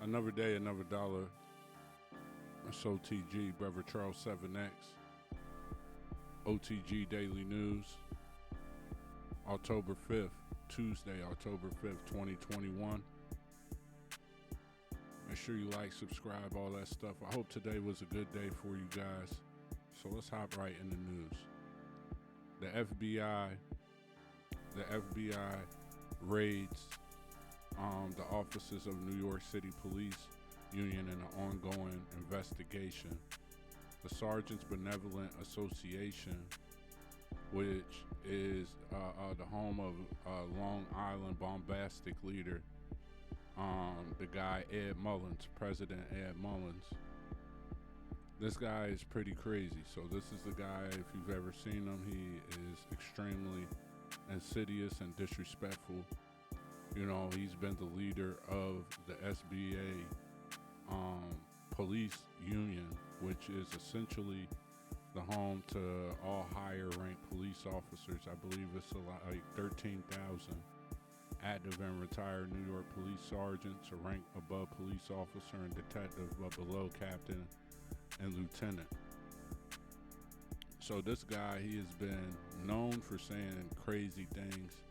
Another day, another dollar. It's O.T.G, Brother Charles 7X. O.T.G Daily News. October 5th, Tuesday, October 5th, 2021. Make sure you like, subscribe, all that stuff. I hope today was a good day for you guys. So let's hop right in the news. The FBI raids the offices of New York City Police Union in an ongoing investigation. The Sergeants Benevolent Association, which is the home of Long Island bombastic leader, the guy Ed Mullins, President Ed Mullins. This guy is pretty crazy. So this is the guy, if you've ever seen him, he is extremely insidious and disrespectful. You know, he's been the leader of the SBA police union, which is essentially the home to all higher ranked police officers. I believe it's like 13,000 active and retired New York police sergeants, a rank above police officer and detective, but below captain and lieutenant. So this guy, he has been known for saying crazy things.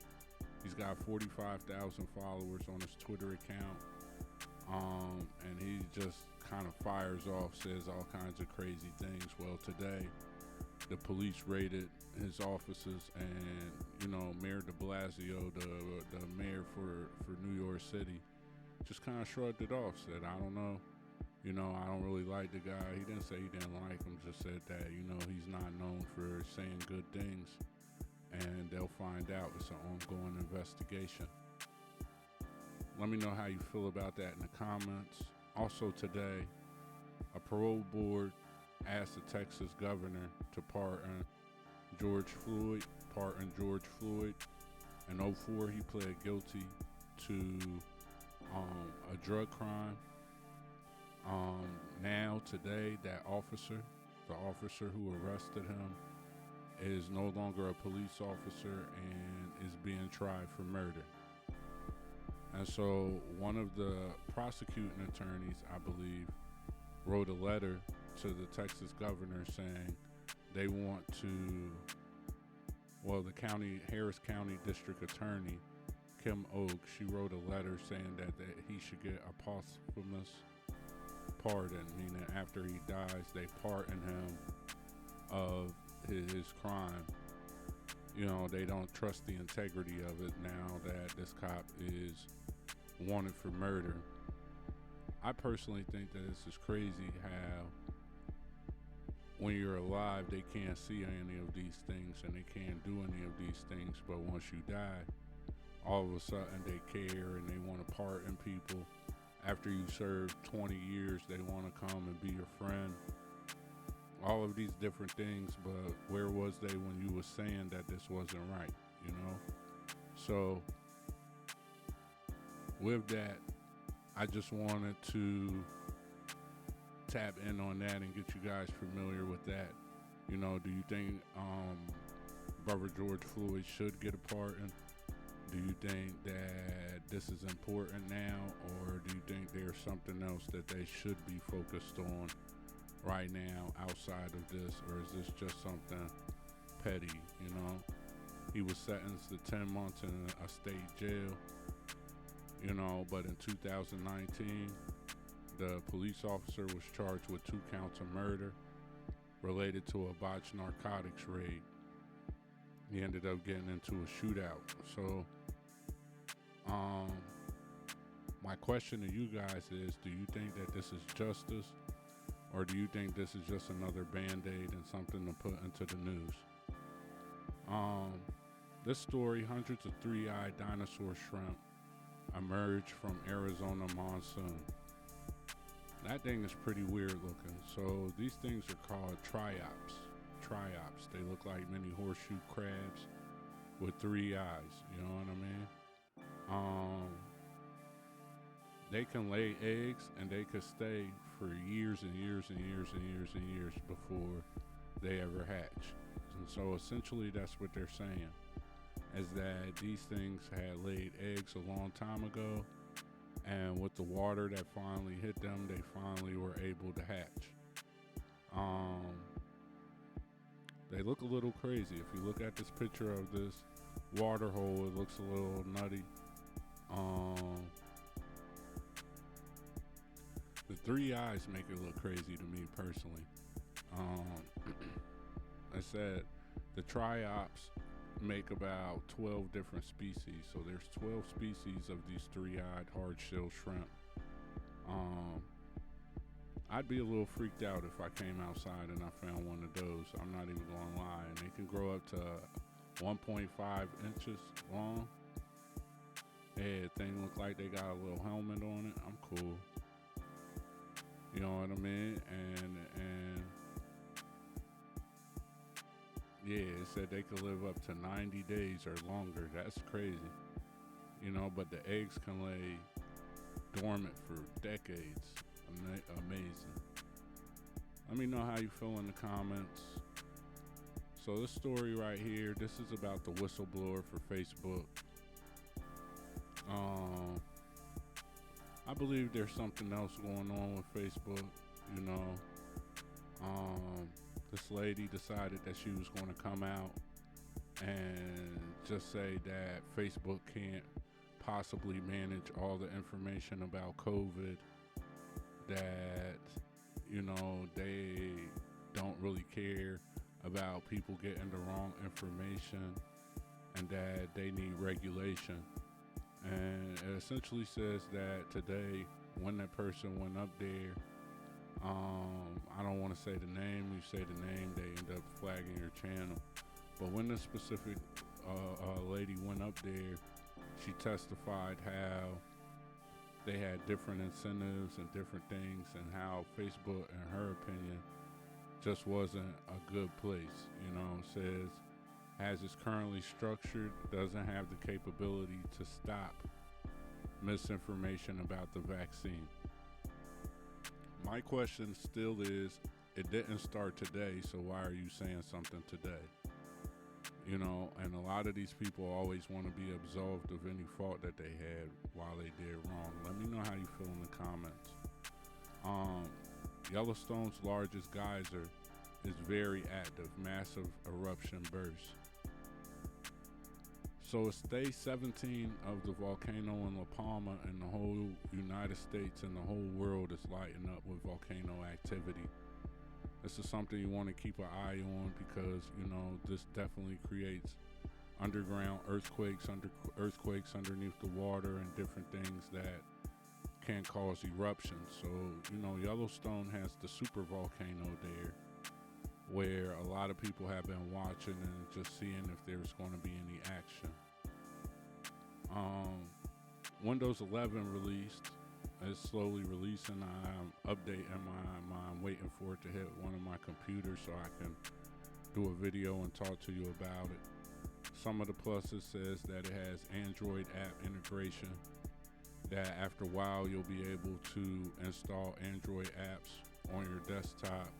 He's got 45,000 followers on his Twitter account, and he just kind of fires off, says all kinds of crazy things. Well, today, the police raided his offices, and, you know, Mayor de Blasio, the mayor for New York City, just kind of shrugged it off, said, I don't know. You know, I don't really like the guy. He didn't say he didn't like him, just said that, you know, he's not known for saying good things. And they'll find out. It's an ongoing investigation. Let me know how you feel about that in the comments. Also today, a parole board asked the Texas governor to pardon George Floyd. In 2004, he pled guilty to a drug crime. Now, today, that officer, the officer who arrested him, is no longer a police officer and is being tried for murder. And so one of the prosecuting attorneys, I believe, wrote a letter to the Texas governor saying they want to, well, the Harris County District Attorney, Kim Oak, she wrote a letter saying that he should get a posthumous pardon, meaning after he dies, they pardon him of his crime. You know, they don't trust the integrity of it now that this cop is wanted for murder. I personally think that this is crazy how when you're alive they can't see any of these things and they can't do any of these things, but once you die, all of a sudden they care and they want to pardon people. After you serve 20 years, they want to come and be your friend. All of these different things, but where was they when you was saying that this wasn't right, you know? So with that, I just wanted to tap in on that and get you guys familiar with that. You know, do you think Brother George Floyd should get a pardon? Do you think that this is important now, or do you think there's something else that they should be focused on right now outside of this, or is this just something petty? You know, he was sentenced to 10 months in a state jail, you know, but in 2019 the police officer was charged with 2 counts of murder related to a botched narcotics raid. He ended up getting into a shootout. So my question to you guys is, do you think that this is justice, or do you think this is just another band-aid and something to put into the news? This story, hundreds of 3-eyed dinosaur shrimp emerged from Arizona Monsoon. That thing is pretty weird looking. So these things are called triops. They look like mini horseshoe crabs with 3 eyes. You know what I mean? They can lay eggs and they could stay for years and years and years and years and years before they ever hatch. And so essentially that's what they're saying, is that these things had laid eggs a long time ago, And with the water that finally hit them, they finally were able to hatch. They look a little crazy. If you look at this picture of this water hole, it looks a little nutty. The three eyes make it look crazy to me personally. I said the triops make about 12 different species. So there's 12 species of these three-eyed hard-shell shrimp. I'd be a little freaked out if I came outside and I found one of those. I'm not even gonna lie. And they can grow up to 1.5 inches long. Yeah, thing look like they got a little helmet on it. I'm cool. You know what I mean? And yeah, it said they could live up to 90 days or longer. That's crazy. You know, but the eggs can lay dormant for decades. Amazing. Let me know how you feel in the comments. So this story right here, this is about the whistleblower for Facebook. I believe there's something else going on with Facebook. You know, this lady decided that she was going to come out and just say that Facebook can't possibly manage all the information about COVID, that, you know, they don't really care about people getting the wrong information, and that they need regulation. And it essentially says that today, when that person went up there, I don't want to say the name. You say the name, they end up flagging your channel. But when the specific lady went up there, she testified how they had different incentives and different things, and how Facebook, in her opinion, just wasn't a good place. You know, says, as it's currently structured, doesn't have the capability to stop misinformation about the vaccine. My question still is, it didn't start today, so why are you saying something today? You know, and a lot of these people always want to be absolved of any fault that they had while they did wrong. Let me know how you feel in the comments. Yellowstone's largest geyser is very active, massive eruption burst. So it's day 17 of the volcano in La Palma, and the whole United States and the whole world is lighting up with volcano activity. This is something you want to keep an eye on, because, you know, this definitely creates underground earthquakes, earthquakes underneath the water, and different things that can cause eruptions. So, you know, Yellowstone has the super volcano there, where a lot of people have been watching and just seeing if there's going to be any action. Windows 11 released. It's slowly releasing. I'm updating I'm waiting for it to hit one of my computers so I can do a video and talk to you about it. Some of the pluses says that it has Android app integration, that after a while you'll be able to install Android apps on your desktop.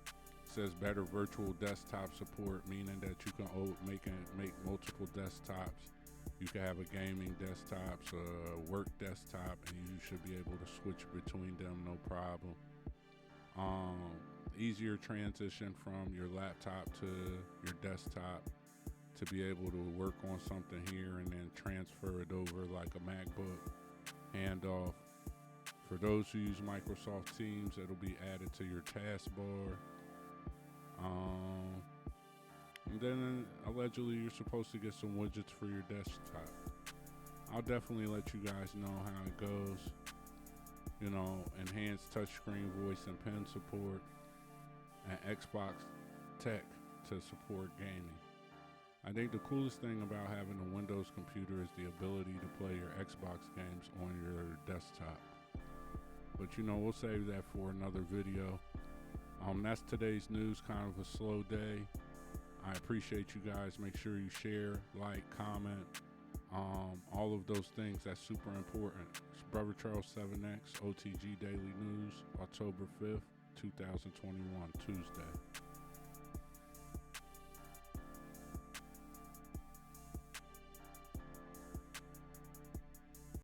It says better virtual desktop support, meaning that you can make multiple desktops. You can have a gaming desktop, a work desktop, and you should be able to switch between them no problem. Easier transition from your laptop to your desktop, to be able to work on something here and then transfer it over like a MacBook handoff. For those who use Microsoft Teams, it'll be added to your taskbar. And then allegedly you're supposed to get some widgets for your desktop. I'll definitely let you guys know how it goes. You know, enhanced touchscreen voice and pen support, and Xbox tech to support gaming. I think the coolest thing about having a Windows computer is the ability to play your Xbox games on your desktop. But you know, we'll save that for another video. That's today's news, kind of a slow day. I appreciate you guys. Make sure you share, like, comment, all of those things. That's super important. It's Brother Charles 7X, O.T.G Daily News, October 5th, 2021, Tuesday.